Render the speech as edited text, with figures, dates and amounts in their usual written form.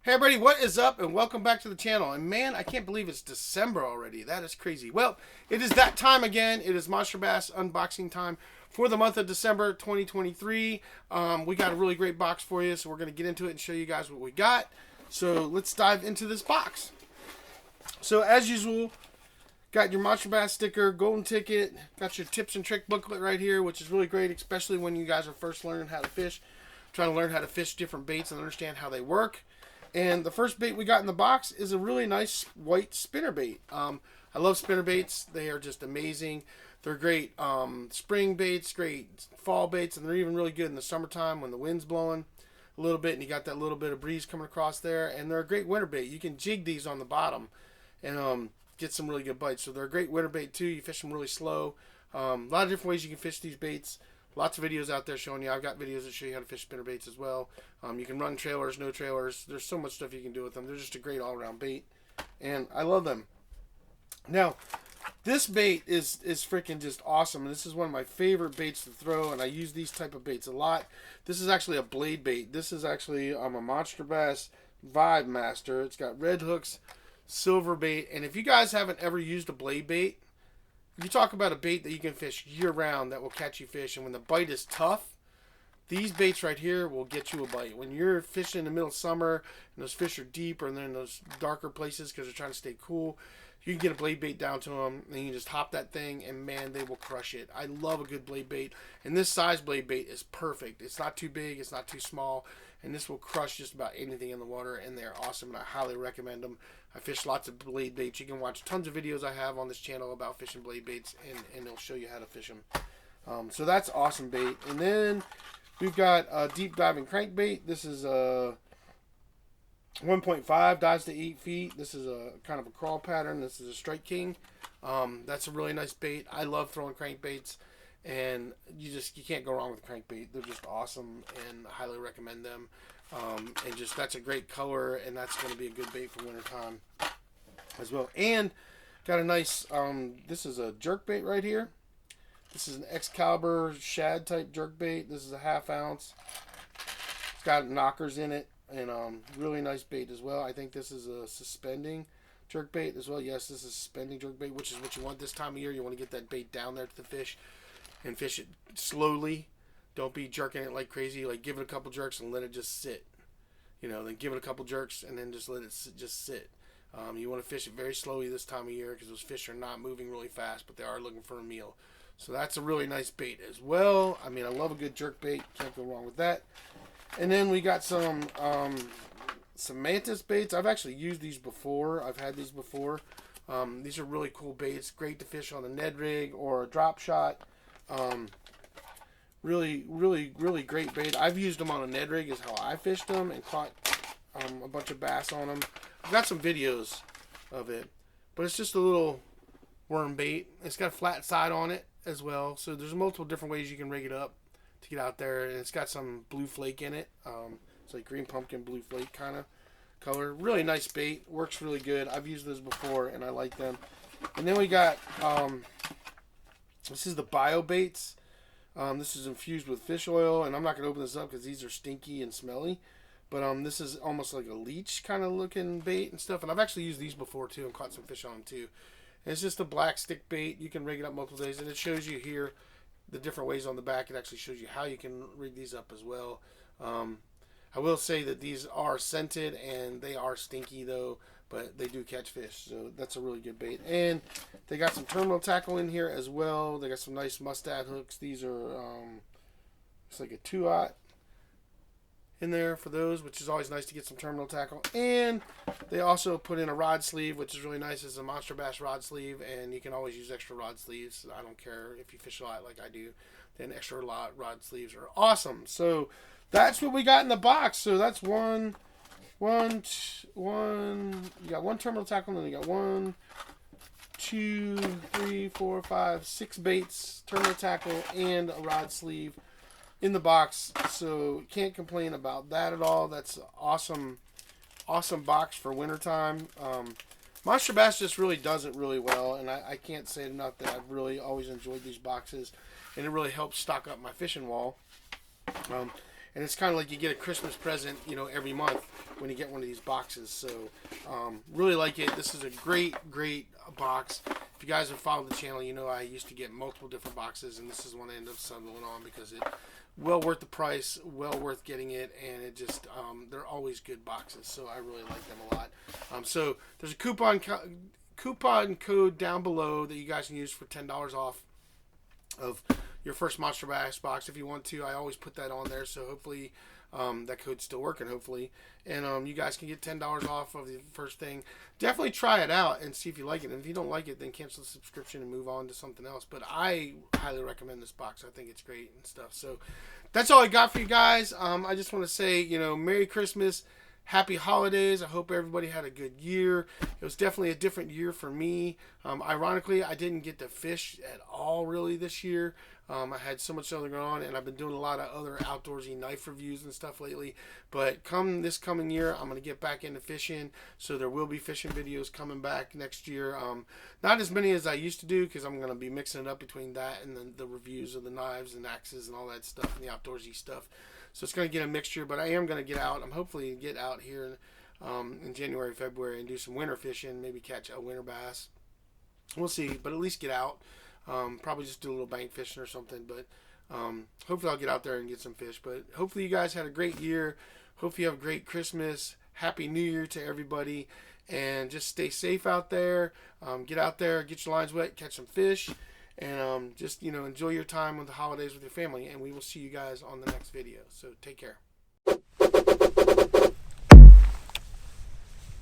Hey everybody, what is up and welcome back to the channel. And man, I can't believe it's December already. That is crazy. Well, it is that time again. It is Monsterbass unboxing time for the month of December 2023. We got a really great box for you, so we're going to get into it and show you guys what we got. So let's dive into this box. So as usual, got your Monsterbass sticker, golden ticket, got your tips and trick booklet right here, which is really great, especially when you guys are first learning how to fish, trying to learn how to fish different baits and understand how they work. And the first bait we got in the box is a really nice white spinner bait. I love spinner baits. They are just amazing. They're great spring baits, great fall baits, and they're even really good in the summertime when the wind's blowing a little bit and you got that little bit of breeze coming across there. And they're a great winter bait. You can jig these on the bottom and get some really good bites. So they're a great winter bait too. You fish them really slow. A lot of different ways you can fish these baits. Lots of videos out there showing you. I've got videos that show you how to fish spinner baits as well. You can run trailers, no trailers. There's so much stuff you can do with them. They're just a great all-around bait, and I love them. Now, this bait is freaking just awesome, and this is one of my favorite baits to throw, and I use these type of baits a lot. This is actually a blade bait. This is actually a Monsterbass Vibe Master. It's got red hooks, silver bait, and if you guys haven't ever used a blade bait, you talk about a bait that you can fish year-round that will catch you fish, and when the bite is tough, these baits right here will get you a bite. When you're fishing in the middle of summer, and those fish are deep, or they're in those darker places because they're trying to stay cool, you can get a blade bait down to them, and you can just hop that thing, and man, they will crush it. I love a good blade bait, and this size blade bait is perfect. It's not too big, it's not too small, and this will crush just about anything in the water, and they're awesome, and I highly recommend them. I fish lots of blade baits. You can watch tons of videos I have on this channel about fishing blade baits, and it'll show you how to fish them. So that's awesome bait. And then we've got a deep diving crankbait. This is a 1.5, dives to 8 feet. This is a kind of a crawl pattern. This is a Strike King. That's a really nice bait. I love throwing crankbaits, and you can't go wrong with crankbait. They're just awesome, and I highly recommend them. And just that's a great color, and that's going to be a good bait for wintertime as well. And got a nice this is a jerk bait right here. This is an Excalibur shad type jerk bait. This is a 1/2 ounce. It's got knockers in it, and really nice bait as well. I think this is a suspending jerk bait as well. Yes, this is a suspending jerk bait, which is what you want this time of year. You want to get that bait down there to the fish and fish it slowly. Don't be jerking it like crazy. Like, give it a couple jerks and let it just sit. Then give it a couple jerks and then just let it just sit. You want to fish it very slowly this time of year because those fish are not moving really fast, but they are looking for a meal. So that's a really nice bait as well. I mean, I love a good jerk bait. Can't go wrong with that. And then we got some mantis baits. I've actually used these before. I've had these before. These are really cool baits. Great to fish on a Ned rig or a drop shot. Really great bait. I've used them on a Ned rig is how I fished them and caught a bunch of bass on them. I've got some videos of it, but it's just a little worm bait. It's got a flat side on it as well, so there's multiple different ways you can rig it up to get out there, and it's got some blue flake in it. It's like green pumpkin blue flake kind of color. Really nice bait. Works really good. I've used those before and I like them. And then we got this is the bio baits. This is infused with fish oil, and I'm not going to open this up because these are stinky and smelly. But this is almost like a leech kind of looking bait and stuff. And I've actually used these before too and caught some fish on them too. And it's just a black stick bait. You can rig it up multiple days, and it shows you here the different ways on the back. It actually shows you how you can rig these up as well. I will say that these are scented and they are stinky though, but they do catch fish, so that's a really good bait. And they got some terminal tackle in here as well. They got some nice mustad hooks. These are it's like a 2/0 in there for those, which is always nice to get some terminal tackle. And they also put in a rod sleeve, which is really nice. It's a Monsterbass rod sleeve, and you can always use extra rod sleeves. I don't care if you fish a lot like I do, then extra rod sleeves are awesome. So that's what we got in the box. So that's one. You got one terminal tackle, and then you got 1, 2, 3, 4, 5, 6 baits, terminal tackle, and a rod sleeve in the box. So can't complain about that at all. That's awesome box for wintertime. Monsterbass just really does it really well, and I can't say enough that I've really always enjoyed these boxes, and it really helps stock up my fishing wall. and it's kind of like you get a Christmas present, you know, every month when you get one of these boxes. So really like it. This is a great box. If you guys have followed the channel, you know I used to get multiple different boxes, and this is one I ended up settling on because it well worth the price, well worth getting it, and it just they're always good boxes, so I really like them a lot. So there's a coupon code down below that you guys can use for $10 off of your first Monsterbass box if you want to. I always put that on there, so hopefully that code's still working, hopefully. And you guys can get $10 off of the first thing. Definitely try it out and see if you like it. And if you don't like it, then cancel the subscription and move on to something else. But I highly recommend this box. I think it's great and stuff. So that's all I got for you guys. I just want to say, you know, Merry Christmas. Happy holidays. I hope everybody had a good year. It was definitely a different year for me. Ironically, I didn't get to fish at all really this year. I had so much other going on, and I've been doing a lot of other outdoorsy knife reviews and stuff lately. But this coming year, I'm going to get back into fishing. So there will be fishing videos coming back next year. Not as many as I used to do because I'm going to be mixing it up between that and the reviews of the knives and axes and all that stuff and the outdoorsy stuff. So it's going to get a mixture, but I am going to get out. I'm hopefully get out here in January, February and do some winter fishing, maybe catch a winter bass. We'll see, but at least get out. Probably just do a little bank fishing or something, but hopefully I'll get out there and get some fish. But hopefully you guys had a great year. Hopefully you have a great Christmas. Happy New Year to everybody. And just stay safe out there. Get out there, get your lines wet, catch some fish. And just, you know, enjoy your time with the holidays with your family. And we will see you guys on the next video. So take care.